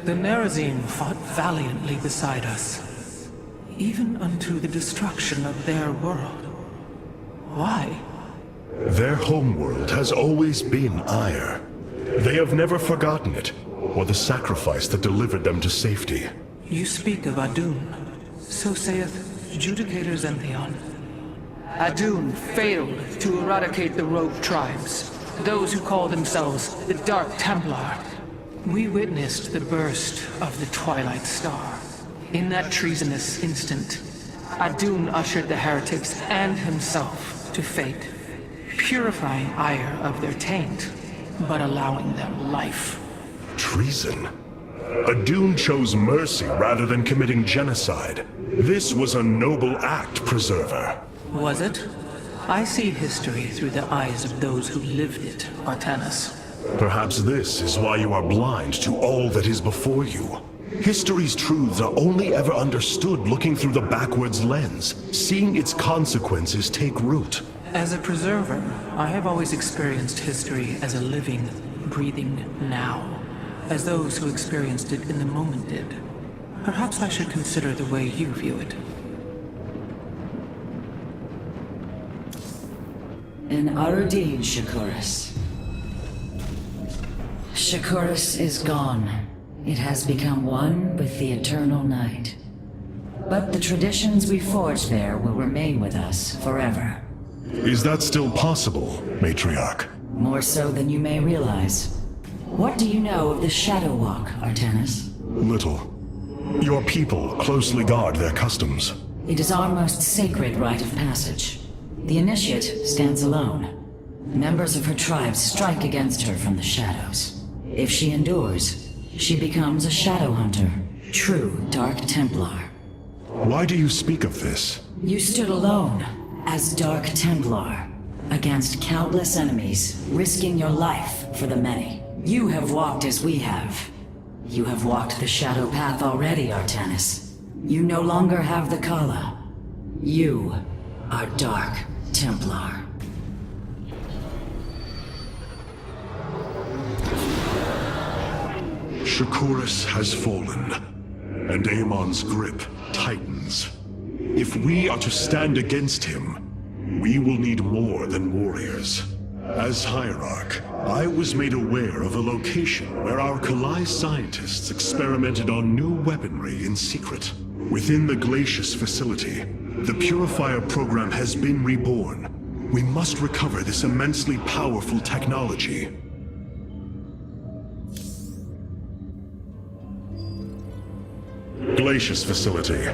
The Nerazim fought valiantly beside us, even unto the destruction of their world. Why? Their homeworld has always been Ire. They have never forgotten it, or the sacrifice that delivered them to safety. You speak of Adun. So saith Judicator Zentheon. Adun failed to eradicate the rogue tribes, those who call themselves the Dark Templar. We witnessed the burst of the Twilight Star. In that treasonous instant, Adun ushered the heretics and himself to fate, purifying Ire of their taint, but allowing them life. Treason? Adun chose mercy rather than committing genocide. This was a noble act, Preserver. Was it? I see history through the eyes of those who lived it, Artanis. Perhaps this is why you are blind to all that is before you. History's truths are only ever understood looking through the backwards lens, seeing its consequences take root. As a preserver, I have always experienced history as a living, breathing now, as those who experienced it in the moment did. Perhaps I should consider the way you view it. In Arudin, Shakuras. Shakuras is gone. It has become one with the eternal night. But the traditions we forged there will remain with us forever. Is that still possible, Matriarch? More so than you may realize. What do you know of the Shadow Walk, Artanis? Little. Your people closely guard their customs. It is our most sacred rite of passage. The Initiate stands alone. Members of her tribe strike against her from the shadows. If she endures, she becomes a Shadow Hunter, true Dark Templar. Why do you speak of this? You stood alone, as Dark Templar, against countless enemies, risking your life for the many. You have walked as we have. You have walked the Shadow Path already, Artanis. You no longer have the Kala. You are Dark Templar. Shakuras has fallen, and Amon's grip tightens. If we are to stand against him, we will need more than warriors. As Hierarch, I was made aware of a location where our Kalai scientists experimented on new weaponry in secret. Within the Glacius facility, the Purifier program has been reborn. We must recover this immensely powerful technology. Glacius facility.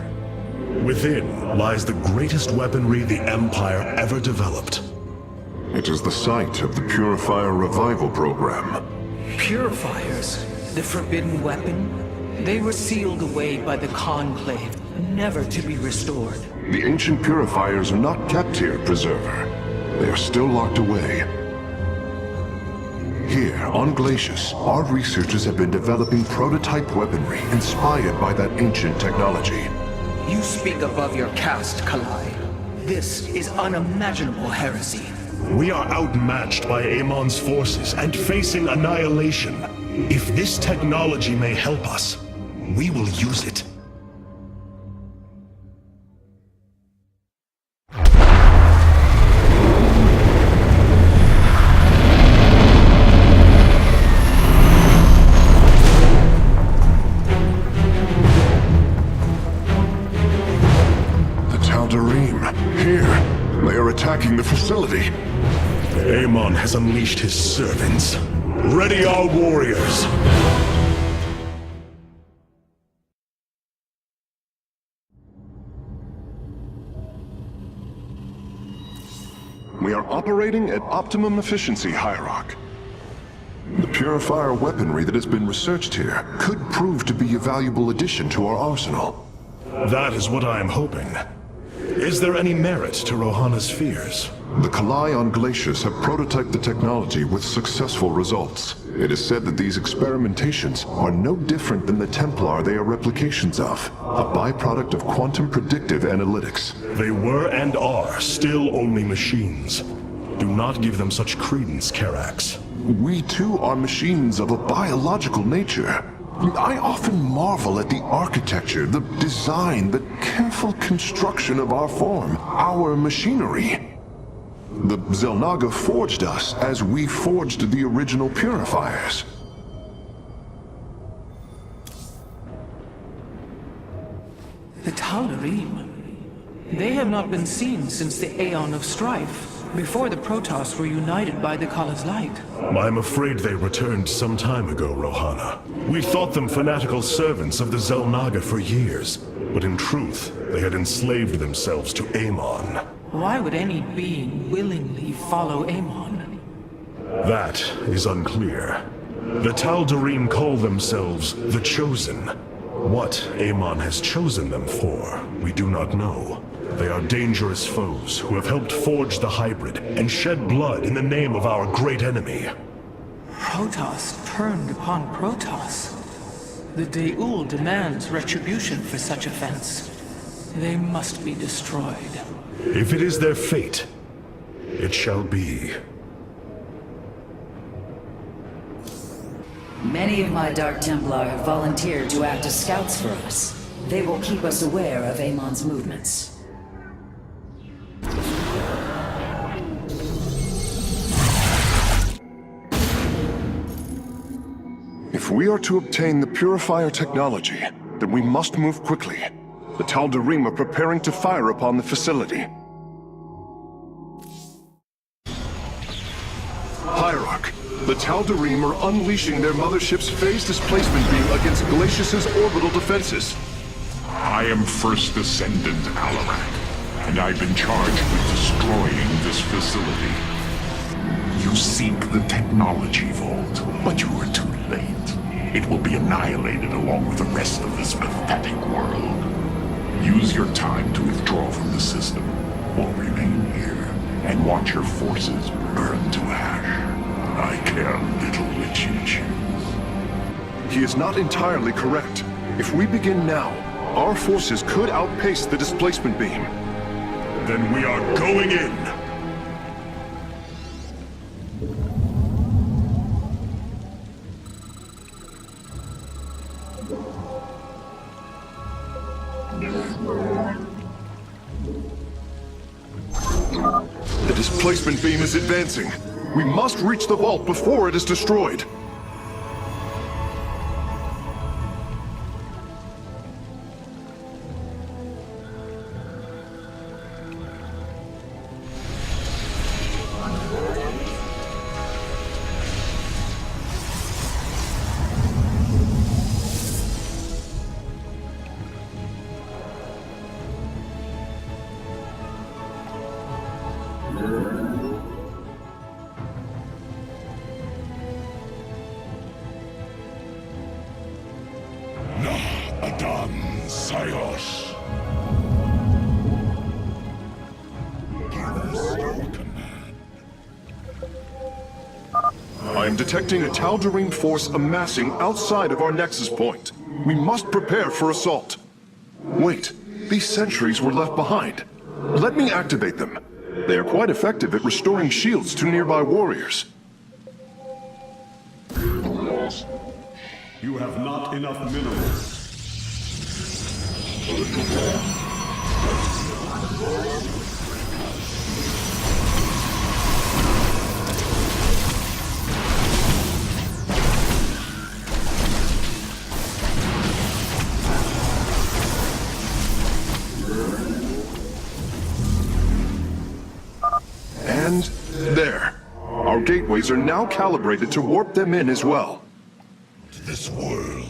Within lies the greatest weaponry the Empire ever developed. It is the site of the Purifier Revival Program. Purifiers? The forbidden weapon? They were sealed away by the Conclave, never to be restored. The ancient Purifiers are not kept here, Preserver. They are still locked away. Here, on Glacius, our researchers have been developing prototype weaponry inspired by that ancient technology. You speak above your caste, Kalai. This is unimaginable heresy. We are outmatched by Amon's forces and facing annihilation. If this technology may help us, we will use it. Attacking the facility. Amon has unleashed his servants. Ready our warriors! We are operating at optimum efficiency, Hierarch. The Purifier weaponry that has been researched here could prove to be a valuable addition to our arsenal. That is what I am hoping. Is there any merit to Rohana's fears? The Kalai on Glacius have prototyped the technology with successful results. It is said that these experimentations are no different than the Templar they are replications of, a byproduct of quantum predictive analytics. They were and are still only machines. Do not give them such credence, Karax. We too are machines of a biological nature. I often marvel at the architecture, the design, the careful construction of our form, our machinery. The Xel'Naga forged us as we forged the original purifiers. The Tal'Darim. They have not been seen since the Aeon of Strife, before the Protoss were united by the Kala's light. I'm afraid they returned some time ago, Rohana. We thought them fanatical servants of the Xel'Naga for years, but in truth, they had enslaved themselves to Amon. Why would any being willingly follow Amon? That is unclear. The Tal'Darim call themselves the Chosen. What Amon has chosen them for, we do not know. They are dangerous foes who have helped forge the hybrid and shed blood in the name of our great enemy. Protoss turned upon Protoss. The De'ul demands retribution for such offense. They must be destroyed. If it is their fate, it shall be. Many of my Dark Templar have volunteered to act as scouts for us. They will keep us aware of Amon's movements. If we are to obtain the purifier technology, then we must move quickly. The Tal'Darim are preparing to fire upon the facility. Hierarch, the Tal'Darim are unleashing their mothership's phase displacement beam against Glacius's orbital defenses. I am First Descendant Alarak, and I've been charged with destroying this facility. You seek the technology vault, but you are too late. It will be annihilated along with the rest of this pathetic world. Use your time to withdraw from the system, or remain here and watch your forces burn to ash. I care little which you choose. He is not entirely correct. If we begin now, our forces could outpace the displacement beam. Then we are going in! The displacement beam is advancing. We must reach the vault before it is destroyed. Adam Sayos. I am detecting a Tal'Darim force amassing outside of our nexus point. We must prepare for assault. Wait, these sentries were left behind. Let me activate them. They are quite effective at restoring shields to nearby warriors. You have not enough minerals. And there. Our gateways are now calibrated to warp them in as well. This world.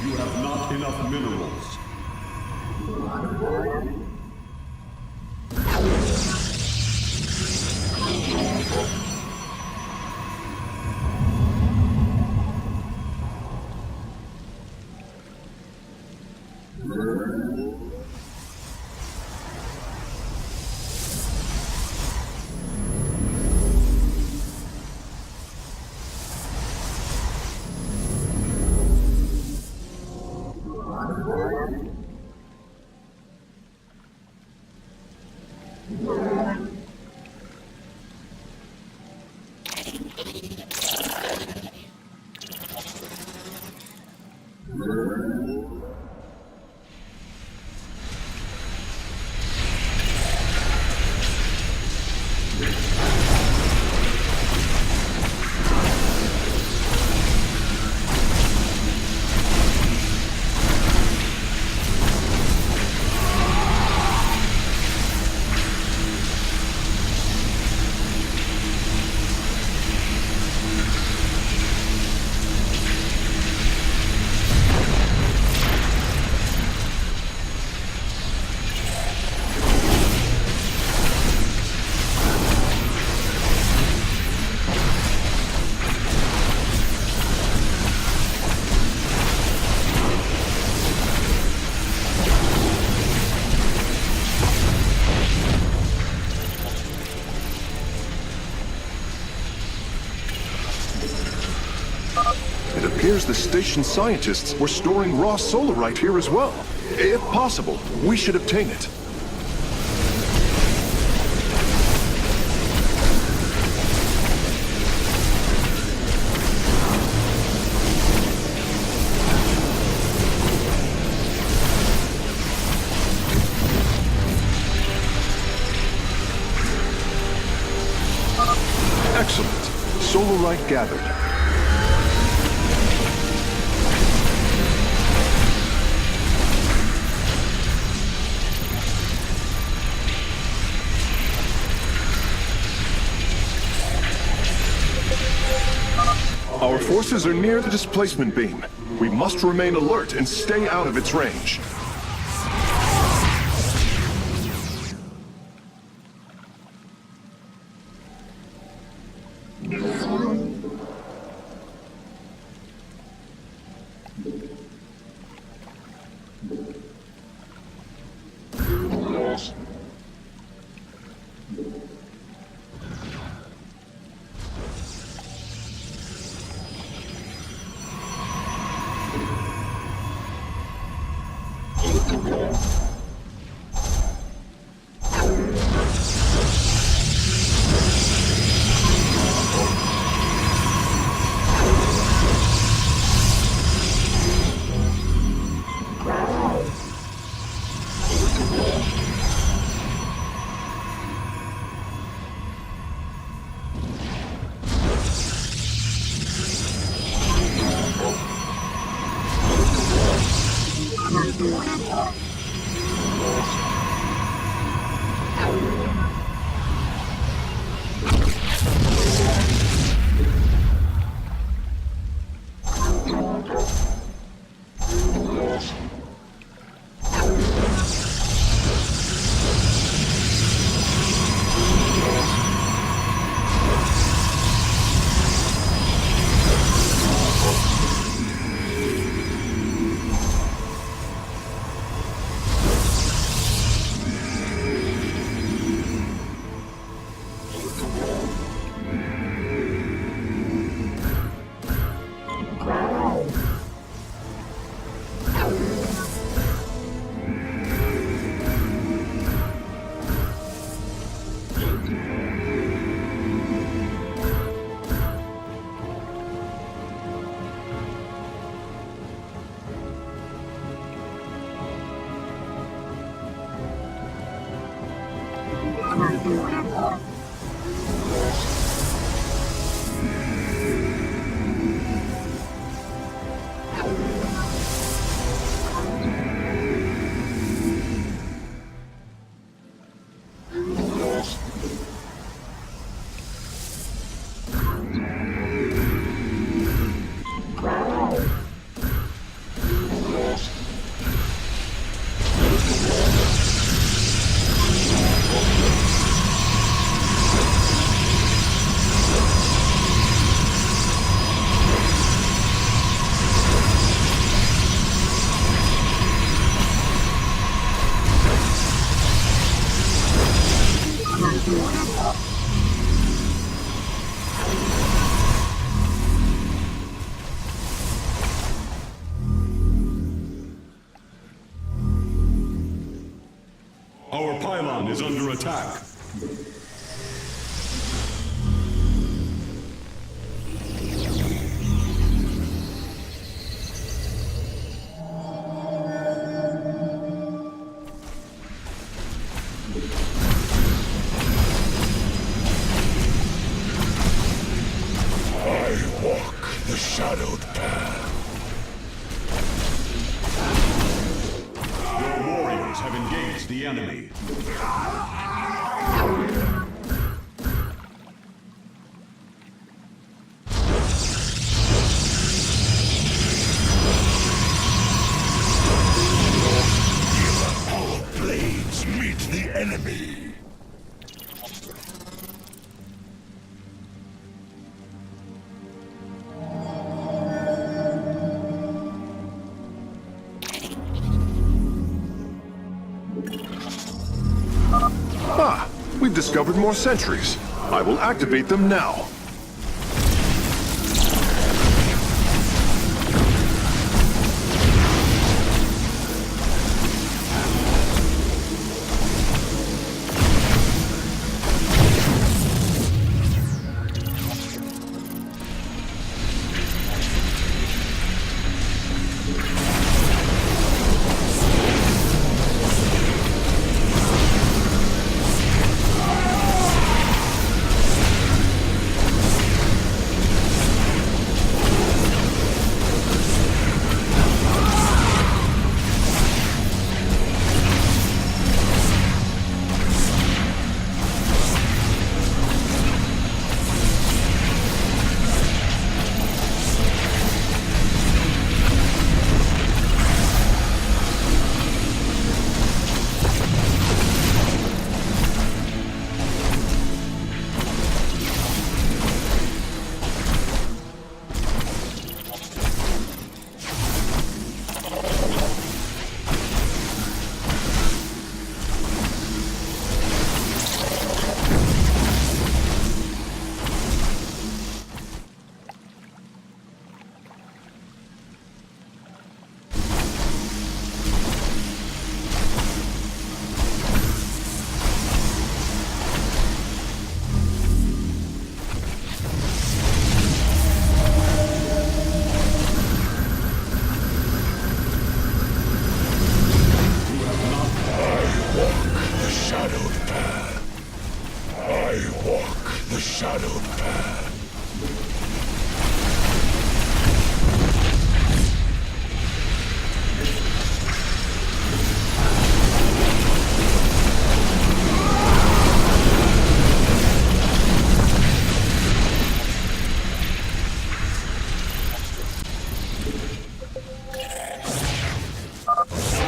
You have not enough minerals. It appears the station scientists were storing raw solarite here as well. If possible, we should obtain it. Excellent. Solarite gathered. Our forces are near the displacement beam. We must remain alert and stay out of its range. Our pylon is under attack. I walk the shadowed path. Your warriors have engaged the enemy. Our blades meet the enemy. Ah, we've discovered more sentries. I will activate them now. shadowed path.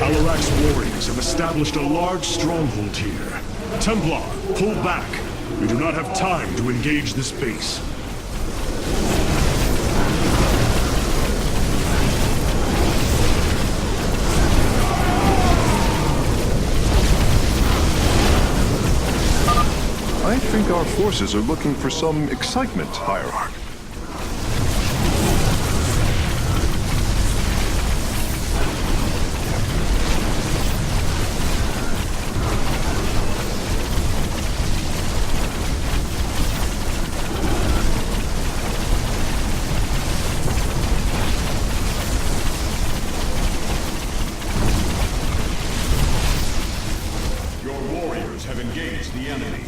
Alarak's warriors have established a large stronghold here. Templar, pull back. We do not have time to engage this base. I think our forces are looking for some excitement, Hierarch. Your warriors have engaged engaged the enemy.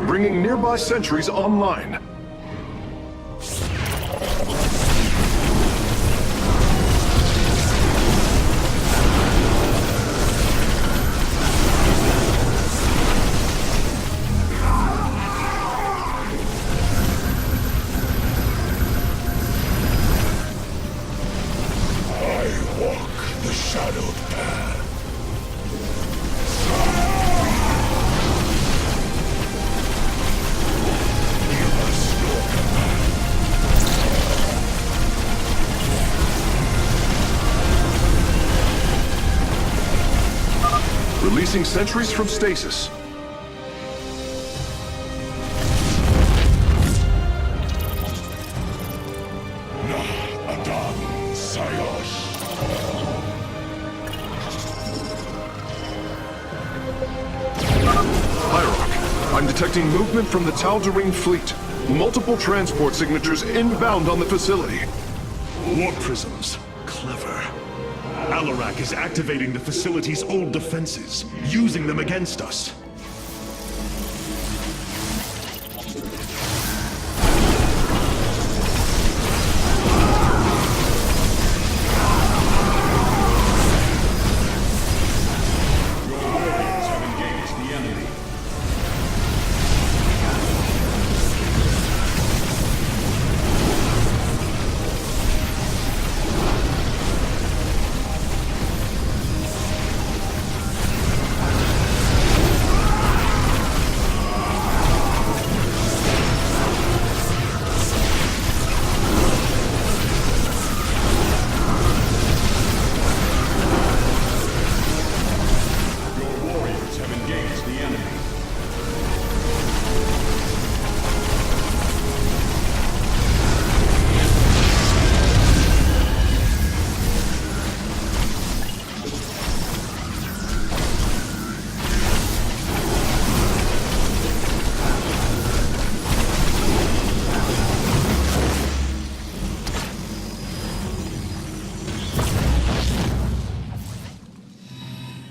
Bringing nearby sentries online. I walk the shadowed path. Releasing sentries from stasis. Adam Sayosh. Hierarch, I'm detecting movement from the Tal'Darim fleet. Multiple transport signatures inbound on the facility. Warp prisms. Clever. Alarak is activating the facility's old defenses, using them against us. Your warriors have engaged the enemy.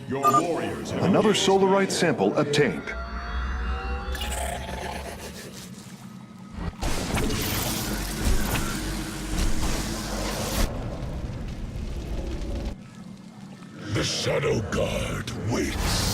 Your warriors have Another engaged Solarite sample obtained. The Shadow Guard waits.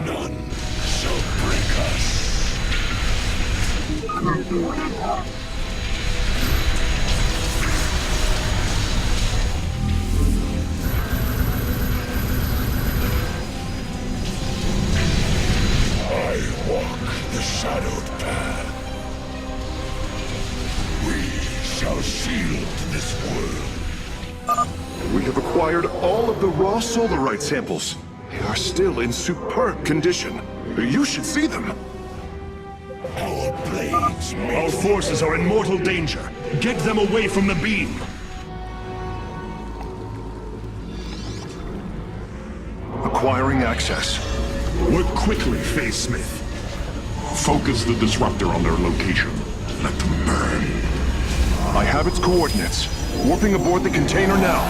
None shall break us. I walk the shadowed path. We shall shield this world. We have acquired all of the raw solarite samples. They are still in superb condition. You should see them. Our blades may Our forces are in mortal danger. Get them away from the beam. Acquiring access. Work quickly, Phase Smith. Focus the disruptor on their location. Let them burn. I have its coordinates. Warping aboard the container now.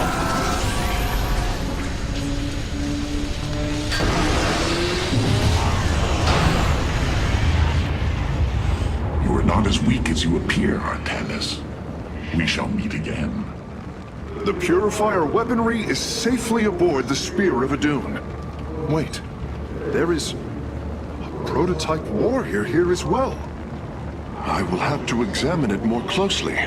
You are not as weak as you appear, Artanis. We shall meet again. The Purifier weaponry is safely aboard the Spear of Adun. Wait, there is a prototype warrior here as well. I will have to examine it more closely.